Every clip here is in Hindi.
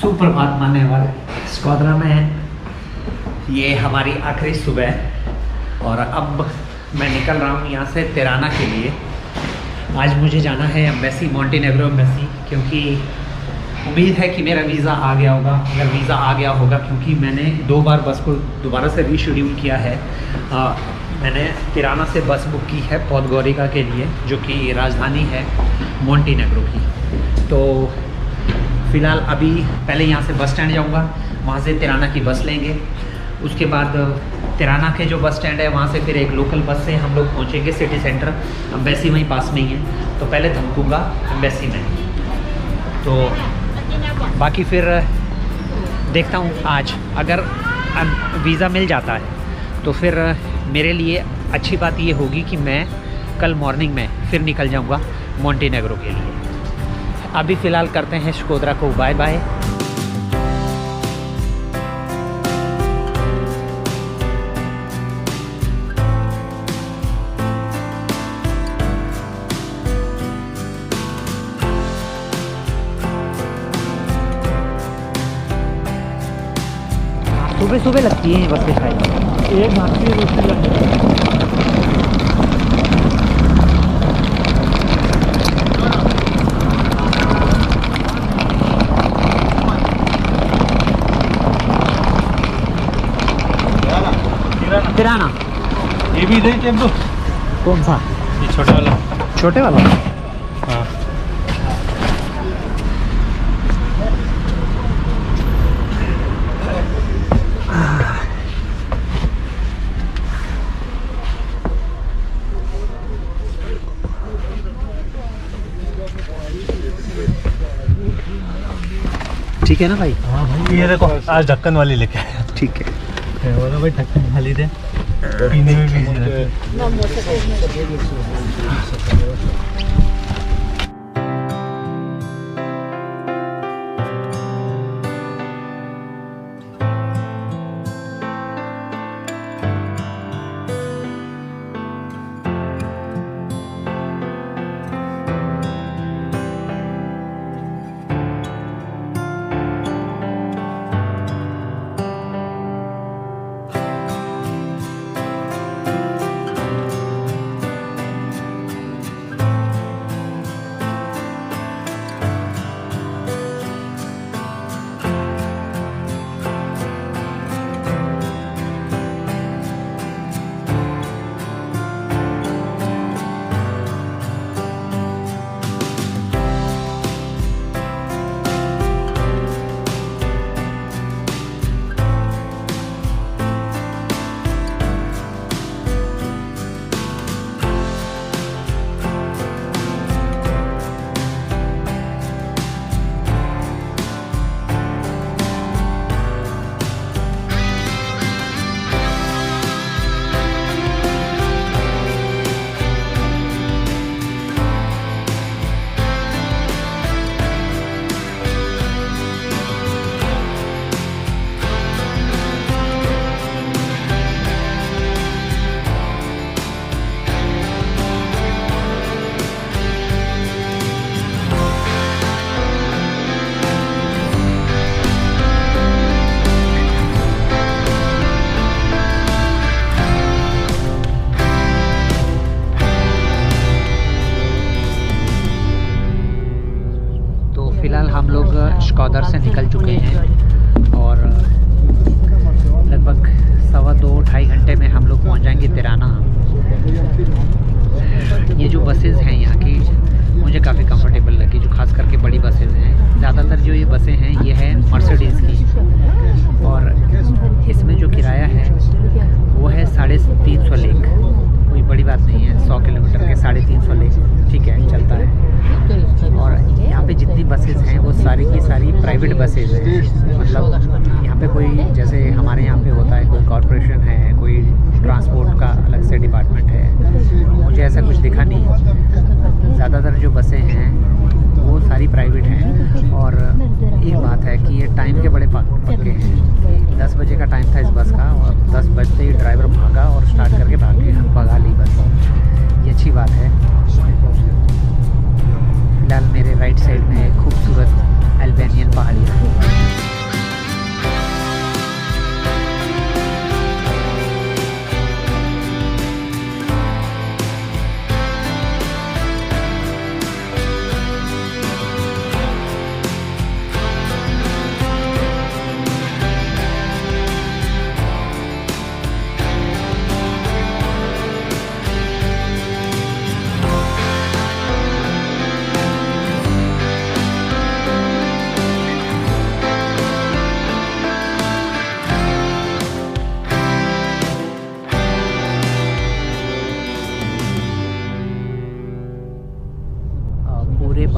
सुप्रभात मानने वाले स्क्वाड्रा में है। ये हमारी आखिरी सुबह है और अब मैं निकल रहा हूँ यहाँ से तिराना के लिए। आज मुझे जाना है एम्बेसी, मॉन्टेनेग्रो एम्बेसी, क्योंकि उम्मीद है कि मेरा वीज़ा आ गया होगा। अगर वीज़ा आ गया होगा, क्योंकि मैंने 2 बार बस को दोबारा से रीशेड्यूल किया है। मैंने तिराना से बस बुक की है पौदगोरिका के लिए, जो कि राजधानी है मॉन्टेनेग्रो की। तो फ़िलहाल अभी पहले यहाँ से बस स्टैंड जाऊँगा, वहाँ से तिराना की बस लेंगे। उसके बाद तिराना के जो बस स्टैंड है वहाँ से फिर एक लोकल बस से हम लोग पहुँचेंगे सिटी सेंटर। एम्बेसी वहीं पास में ही है, तो पहले थमकूँगा एम्बेसी में। तो बाकी फिर देखता हूँ आज अगर वीज़ा मिल जाता है तो फिर मेरे लिए अच्छी बात ये होगी कि मैं कल मॉर्निंग में फिर निकल जाऊँगा मॉन्टेनेग्रो के लिए। अभी फ़िलहाल करते हैं स्क्वाड्रा को बाय बाय। सुबह सुबह लगती है बसें शायद, एक भागती है दूसरी लगती है। तिराना ये भी दे टेम्पो। कौन सा? ये छोटे वाला। छोटे वाला? हाँ। ठीक है ना भाई? हाँ भाई, ये देखो आज ढक्कन वाली लेके आया। ठीक है बोला भाई ढक्कन खाली दे, पीने में भी रहते। फ़िलहाल हम लोग स्क्वाड्रा से निकल चुके हैं और लगभग 2.25 घंटे में हम लोग पहुंच जाएंगे तिराना। ये जो बसेस हैं यहाँ की मुझे काफ़ी कंफर्टेबल लगी, जो खास करके बड़ी बसेस हैं। ज़्यादातर जो ये बसें हैं ये है मर्सिडीज़ की, और इसमें जो किराया है वो है 350 लेक। कोई बड़ी बात नहीं है, 100 किलोमीटर के 350 लेक, ठीक है, चलता है। और यहाँ पे जितनी बसेस हैं वो सारी की सारी प्राइवेट बसेस हैं। मतलब यहाँ पे कोई, जैसे हमारे यहाँ पे होता है कोई कॉरपोरेशन है, कोई ट्रांसपोर्ट का अलग से डिपार्टमेंट है, मुझे ऐसा कुछ दिखा नहीं। ज़्यादातर जो बसें हैं वो सारी प्राइवेट हैं। और एक बात है कि ये टाइम के बड़े पक्के हैं। 10 बजे का टाइम था इस बस का और 10 बजते ही ड्राइवर भागा और स्टार्ट करके भगा ली बस। ये अच्छी बात है। फिलहाल मेरे राइट साइड में खूबसूरत अल्बानियन पहाड़ियाँ।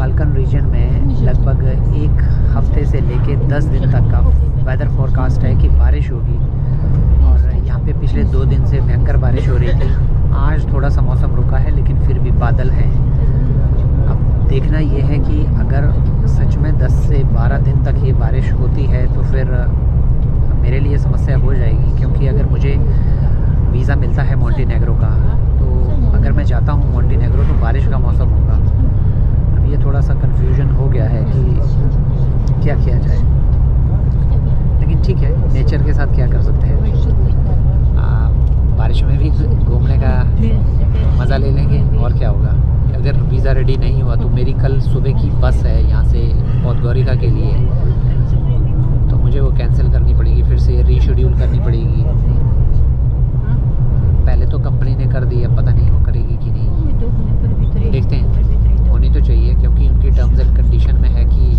बाल्कन रीजन में लगभग एक हफ्ते से लेके 10 दिन तक का वेदर फोरकास्ट है कि बारिश होगी। और यहाँ पे पिछले 2 दिन से भयंकर बारिश हो रही थी। आज थोड़ा सा मौसम रुका है लेकिन फिर भी बादल हैं। अब देखना ये है कि अगर सच में 10 से 12 दिन तक ये बारिश होती है तो फिर मेरे लिए समस्या हो जाएगी, क्योंकि अगर मुझे वीज़ा मिलता है मोंटेनेग्रो का तो अगर मैं जाता हूँ मोंटेनेग्रो तो बारिश का मौसम होगा। अब ये थोड़ा सा कन्फ्यूजन हो गया है कि क्या किया जाए, लेकिन ठीक है, नेचर के साथ क्या कर सकते हैं। बारिश में भी घूमने का मज़ा ले लेंगे और क्या होगा। अगर वीज़ा रेडी नहीं हुआ तो मेरी कल सुबह की बस है यहाँ से पौदगौरिका के लिए, तो मुझे वो कैंसिल करनी पड़ेगी, फिर से रीशेड्यूल करनी पड़ेगी। पहले तो कंपनी ने कर दी, अब पता नहीं वो करेगी कि नहीं, देखते हैं। होनी तो चाहिए क्योंकि उनकी टर्म्स एंड कंडीशन में है कि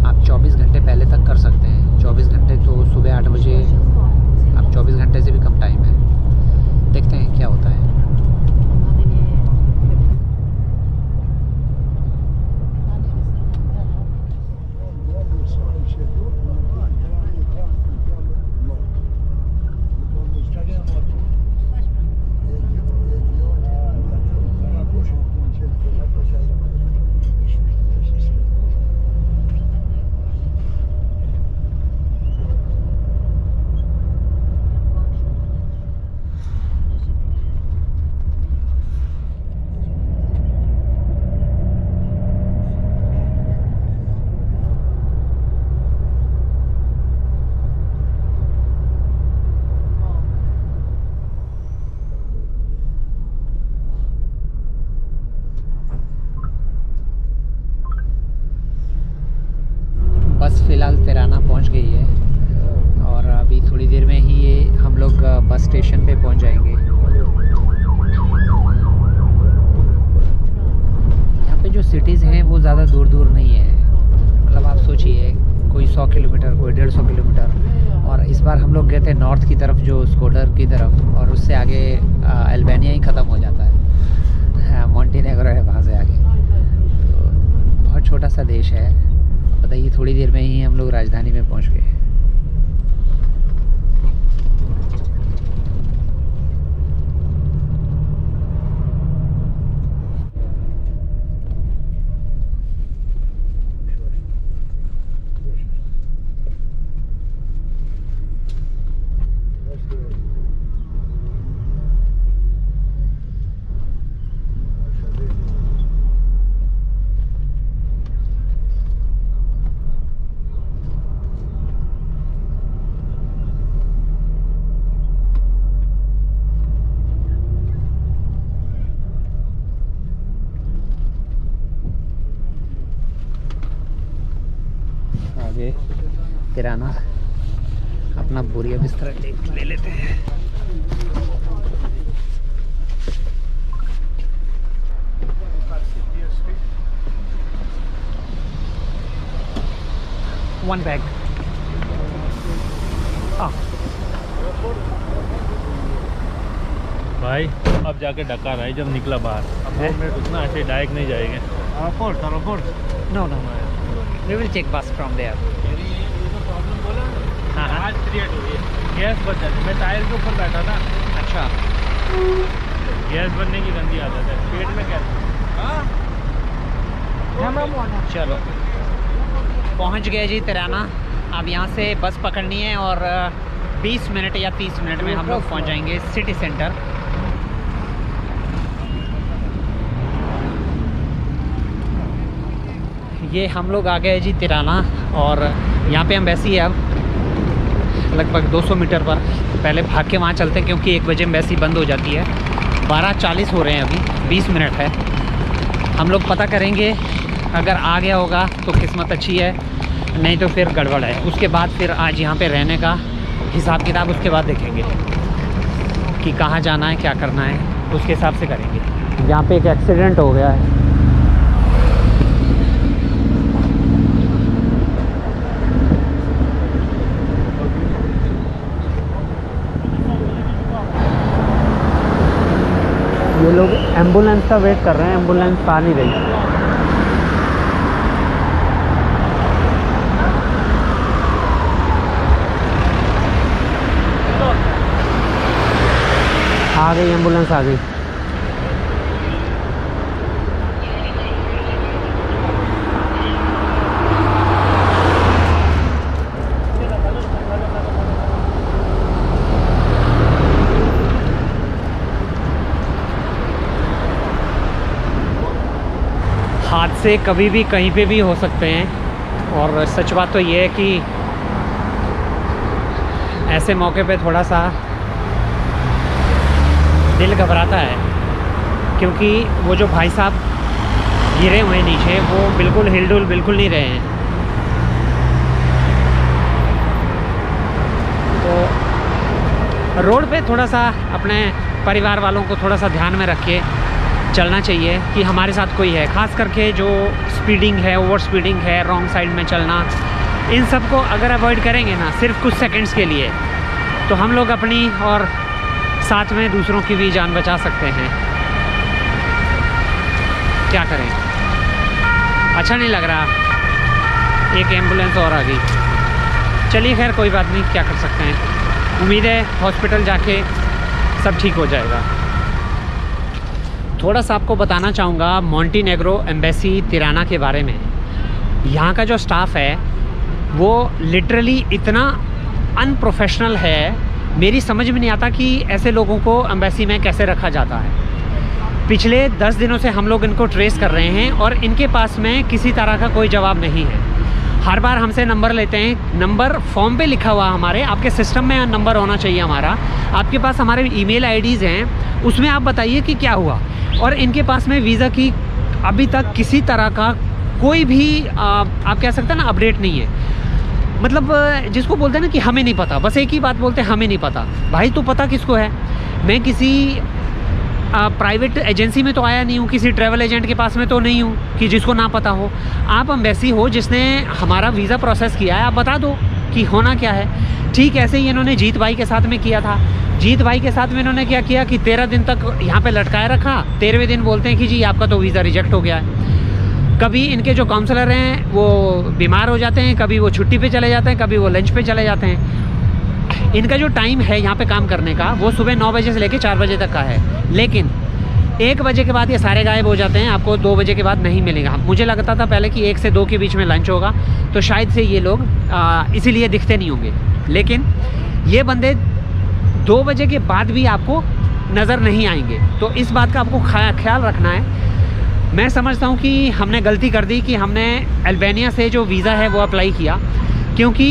आप 24 घंटे पहले तक कर सकते हैं। 24 घंटे तो सुबह 8 बजे, अब 24 घंटे से भी कम टाइम है। देखते हैं क्या होता है। बस फ़िलहाल तिराना पहुंच गई है और अभी थोड़ी देर में ही ये हम लोग बस स्टेशन पे पहुंच जाएंगे। यहाँ पे जो सिटीज़ हैं वो ज़्यादा दूर दूर नहीं है, मतलब आप सोचिए कोई 100 किलोमीटर, कोई 150 किलोमीटर। और इस बार हम लोग गए थे नॉर्थ की तरफ, जो स्कोडर की तरफ, और उससे आगे अल्बानिया ही ख़त्म हो जाता है। मोंटेनेग्रो है वहाँ से आगे, तो बहुत छोटा सा देश है। बताइए, थोड़ी देर में ही हम लोग राजधानी में पहुंच गए। आगे किराना, अपना बोरिया बिस्तर ले लेते हैं। One bag. भाई अब जाके डकार आई जब निकला बाहर, अब 2 मिनट रुकना, ऐसे डायरेक्ट नहीं जाएंगे। No, no, no. We will take bus from there. Problem बोला हाँ, हाँ। आज क्रिएट हुई है, गैस बच जाती। मैं टायर के ऊपर बैठा था, अच्छा, गैस बनने की गंदी आदत है, पेट में गैस। चलो पहुंच गए जी तिराना। अब यहाँ से बस पकड़नी है और 20 मिनट या 30 मिनट में हम लोग पहुँच जाएंगे सिटी सेंटर। ये हम लोग आ गए जी तिराना, और यहाँ पे एम्बेसी है अब लगभग 200 मीटर पर। पहले भाग के वहाँ चलते हैं क्योंकि 1 बजे एम्बेसी बंद हो जाती है। 12:40 हो रहे हैं अभी, 20 मिनट है। हम लोग पता करेंगे, अगर आ गया होगा तो किस्मत अच्छी है, नहीं तो फिर गड़बड़ है। उसके बाद फिर आज यहाँ पे रहने का हिसाब किताब उसके बाद देखेंगे कि कहाँ जाना है, क्या करना है, उसके हिसाब से करेंगे। यहाँ पे एक एक्सीडेंट हो गया है। ये लोग एम्बुलेंस का वेट कर रहे हैं, एम्बुलेंस आ नहीं रही। आ गई एम्बुलेंस आ गई। हादसे कभी भी कहीं पे भी हो सकते हैं, और सच बात तो ये है कि ऐसे मौके पे थोड़ा सा दिल घबराता है, क्योंकि वो जो भाई साहब गिरे हुए हैं नीचे, वो बिल्कुल हिलडुल बिल्कुल नहीं रहे हैं। तो रोड पे थोड़ा सा अपने परिवार वालों को थोड़ा सा ध्यान में रख के चलना चाहिए कि हमारे साथ कोई है। ख़ास करके जो स्पीडिंग है, ओवर स्पीडिंग है, रॉन्ग साइड में चलना, इन सब को अगर अवॉइड करेंगे ना सिर्फ कुछ सेकंड्स के लिए, तो हम लोग अपनी और साथ में दूसरों की भी जान बचा सकते हैं। क्या करें, अच्छा नहीं लग रहा। एक एम्बुलेंस और आ गई। चलिए खैर कोई बात नहीं, क्या कर सकते हैं। उम्मीद है हॉस्पिटल जाके सब ठीक हो जाएगा। थोड़ा सा आपको बताना चाहूँगा मॉन्टीनेग्रो एम्बेसी तिराना के बारे में। यहाँ का जो स्टाफ है वो लिटरली इतना अनप्रोफेशनल है, मेरी समझ में नहीं आता कि ऐसे लोगों को एम्बेसी में कैसे रखा जाता है। पिछले 10 दिनों से हम लोग इनको ट्रेस कर रहे हैं और इनके पास में किसी तरह का कोई जवाब नहीं है। हर बार हमसे नंबर लेते हैं, नंबर फॉर्म पे लिखा हुआ हमारे, आपके सिस्टम में नंबर होना चाहिए हमारा, आपके पास हमारे ईमेल आईडीज़ हैं, उसमें आप बताइए कि क्या हुआ। और इनके पास में वीज़ा की अभी तक किसी तरह का कोई भी आप कह सकते हैं ना अपडेट नहीं है। मतलब जिसको बोलते हैं ना कि हमें नहीं पता, बस एक ही बात बोलते हैं, हमें नहीं पता। भाई तो पता किसको है? मैं किसी प्राइवेट एजेंसी में तो आया नहीं हूँ, किसी ट्रैवल एजेंट के पास में तो नहीं हूँ कि जिसको ना पता हो। आप एम्बेसी हो जिसने हमारा वीज़ा प्रोसेस किया है, आप बता दो कि होना क्या है। ठीक ऐसे ही इन्होंने जीत भाई के साथ में किया था। जीत भाई के साथ में इन्होंने क्या किया कि 13 दिन तक यहाँ पे लटकाए रखा। 13वें दिन बोलते हैं कि जी आपका तो वीज़ा रिजेक्ट हो गया है। कभी इनके जो काउंसलर हैं वो बीमार हो जाते हैं, कभी वो छुट्टी पे चले जाते हैं, कभी वो लंच पे चले जाते हैं। इनका जो टाइम है यहाँ पे काम करने का वो सुबह 9 बजे से लेकर 4 बजे तक का है, लेकिन 1 बजे के बाद ये सारे गायब हो जाते हैं। आपको 2 बजे के बाद नहीं मिलेगा। मुझे लगता था पहले कि 1 से 2 के बीच में लंच होगा, तो शायद से ये लोग इसीलिए दिखते नहीं होंगे। लेकिन ये बंदे 2 बजे के बाद भी आपको नज़र नहीं आएंगे। तो इस बात का आपको ख्याल रखना है। मैं समझता हूँ कि हमने गलती कर दी कि हमने अल्बानिया से जो वीज़ा है वो अप्लाई किया, क्योंकि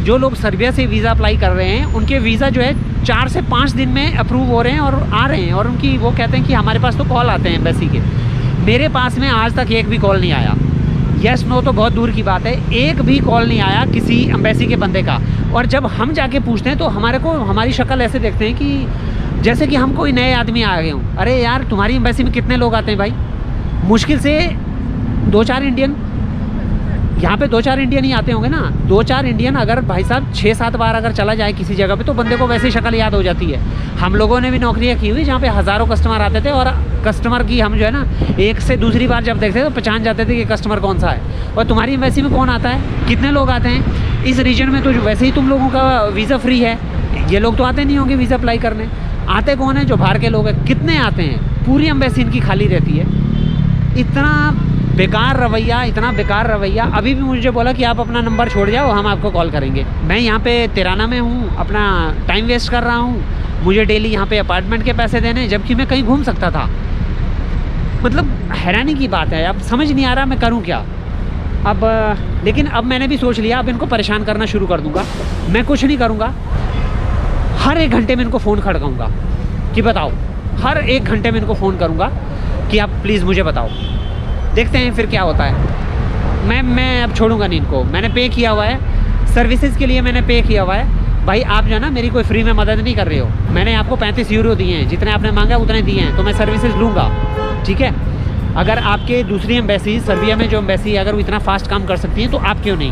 जो लोग सर्बिया से वीज़ा अप्लाई कर रहे हैं उनके वीज़ा जो है 4 से 5 दिन में अप्रूव हो रहे हैं और आ रहे हैं, और उनकी वो कहते हैं कि हमारे पास तो कॉल आते हैं एम्बेसी के। मेरे पास में आज तक एक भी कॉल नहीं आया। येस नो तो बहुत दूर की बात है, एक भी कॉल नहीं आया किसी एम्बेसी के बंदे का। और जब हम जाके पूछते हैं तो हमारी शक्ल ऐसे देखते हैं कि जैसे कि हम कोई नए आदमी आ गए हों। अरे यार तुम्हारी एम्बेसी में कितने लोग आते हैं भाई? मुश्किल से 2-4 इंडियन, यहाँ पे 2-4 इंडियन ही आते होंगे ना। 2-4 इंडियन अगर भाई साहब 6-7 बार अगर चला जाए किसी जगह पे तो बंदे को वैसे शक्ल याद हो जाती है। हम लोगों ने भी नौकरियाँ की हुई जहाँ पे हज़ारों कस्टमर आते थे, और कस्टमर की हम जो है ना एक से दूसरी बार जब देखते थे तो पहचान जाते थे कि कस्टमर कौन सा है। और तुम्हारी एम्बेसी में कौन आता है, कितने लोग आते हैं इस रीजन में? तो वैसे ही तुम लोगों का वीज़ा फ्री है, ये लोग तो आते नहीं होंगे वीज़ा अप्लाई करने। आते कौन है? जो बाहर के लोग हैं। कितने आते हैं? पूरी एम्बेसी इनकी खाली रहती है। इतना बेकार रवैया, इतना बेकार रवैया। अभी भी मुझे बोला कि आप अपना नंबर छोड़ जाओ, हम आपको कॉल करेंगे। मैं यहाँ पे तिराना में हूँ, अपना टाइम वेस्ट कर रहा हूँ। मुझे डेली यहाँ पे अपार्टमेंट के पैसे देने, जबकि मैं कहीं घूम सकता था। मतलब हैरानी की बात है। अब समझ नहीं आ रहा मैं करूँ क्या। लेकिन अब मैंने भी सोच लिया, अब इनको परेशान करना शुरू कर दूँगा। मैं कुछ नहीं करूँगा, हर 1 घंटे में इनको फ़ोन खड़काऊँगा कि बताओ। हर 1 घंटे में इनको फ़ोन करूँगा कि आप प्लीज़ मुझे बताओ। देखते हैं फिर क्या होता है। मैं अब छोड़ूंगा नहीं इनको। मैंने पे किया हुआ है, सर्विसेज के लिए मैंने पे किया हुआ है। भाई आप जो है ना मेरी कोई फ्री में मदद नहीं कर रहे हो। मैंने आपको 35 यूरो दिए हैं, जितने आपने मांगा उतने दिए हैं, तो मैं सर्विसेज लूँगा, ठीक है। अगर आपके दूसरी एम्बेसी सर्बिया में जो एम्बेसी अगर वो इतना फास्ट काम कर सकती है तो आप क्यों नहीं?